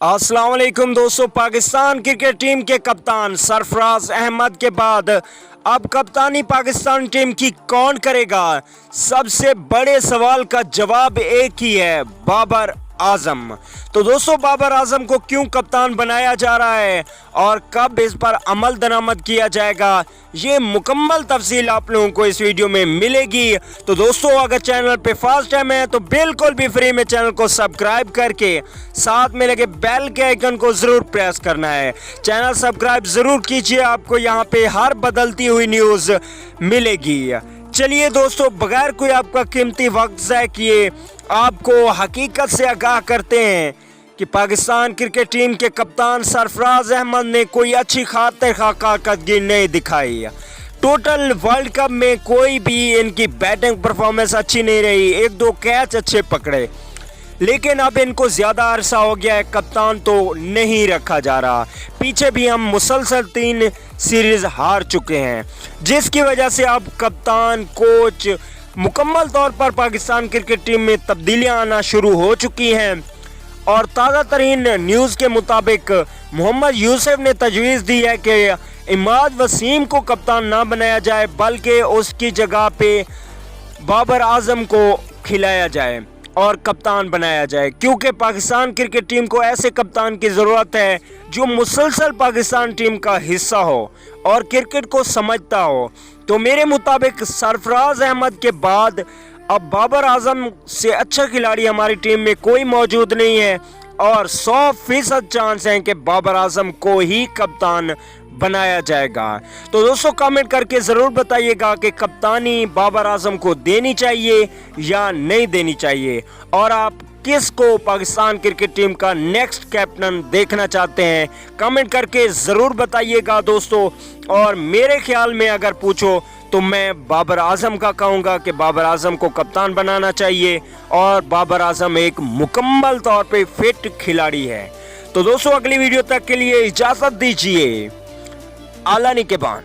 अस्सलाम वालेकुम दोस्तों। पाकिस्तान क्रिकेट टीम के कप्तान सरफराज अहमद के बाद अब कप्तानी पाकिस्तान टीम की कौन करेगा? सबसे बड़े सवाल का जवाब एक ही है, बाबर आजम। तो दोस्तों, बाबर आजम को क्यों कप्तान बनाया जा रहा है और कब इस पर अमल दरामद किया जाएगा, ये मुकम्मल तफसील आप लोगों को इस वीडियो में मिलेगी। तो दोस्तों, अगर चैनल पे फर्स्ट टाइम है तो बिल्कुल भी फ्री में चैनल को सब्सक्राइब करके साथ में लगे बेल के आइकन को जरूर प्रेस करना है। चैनल सब्सक्राइब जरूर कीजिए, आपको यहाँ पे हर बदलती हुई न्यूज़ मिलेगी। चलिए दोस्तों, बगैर कोई आपका कीमती वक्त ज़ाय किए आपको हकीकत से आगाह करते हैं कि पाकिस्तान क्रिकेट टीम के कप्तान सरफराज अहमद ने कोई अच्छी खातिर कारकर्दगी नहीं दिखाई। टोटल वर्ल्ड कप में कोई भी इनकी बैटिंग परफॉर्मेंस अच्छी नहीं रही, एक दो कैच अच्छे पकड़े, लेकिन अब इनको ज़्यादा अरसा हो गया है कप्तान तो नहीं रखा जा रहा। पीछे भी हम मुसलसल 3 सीरीज़ हार चुके हैं, जिसकी वजह से अब कप्तान कोच मुकम्मल तौर पर पाकिस्तान क्रिकेट टीम में तब्दीलियां आना शुरू हो चुकी हैं। और ताज़ा तरीन न्यूज़ के मुताबिक मोहम्मद यूसुफ ने तजवीज़ दी है कि इमाद वसीम को कप्तान ना बनाया जाए, बल्कि उसकी जगह पे बाबर आजम को खिलाया जाए और कप्तान बनाया जाए, क्योंकि पाकिस्तान क्रिकेट टीम को ऐसे कप्तान की ज़रूरत है जो मुसलसल पाकिस्तान टीम का हिस्सा हो और क्रिकेट को समझता हो। तो मेरे मुताबिक सरफराज अहमद के बाद अब बाबर आजम से अच्छा खिलाड़ी हमारी टीम में कोई मौजूद नहीं है और 100% चांस है कि बाबर आजम को ही कप्तान बनाया जाएगा। तो दोस्तों, कमेंट करके ज़रूर बताइएगा कि कप्तानी बाबर आजम को देनी चाहिए या नहीं देनी चाहिए, और आप किस को पाकिस्तान क्रिकेट टीम का नेक्स्ट कैप्टन देखना चाहते हैं, कमेंट करके ज़रूर बताइएगा दोस्तों। और मेरे ख्याल में अगर पूछो तो मैं बाबर आजम का कहूँगा कि बाबर आजम को कप्तान बनाना चाहिए, और बाबर आजम एक मुकम्मल तौर पे फिट खिलाड़ी है। तो दोस्तों, अगली वीडियो तक के लिए इजाज़त दीजिए। आला निगहबान।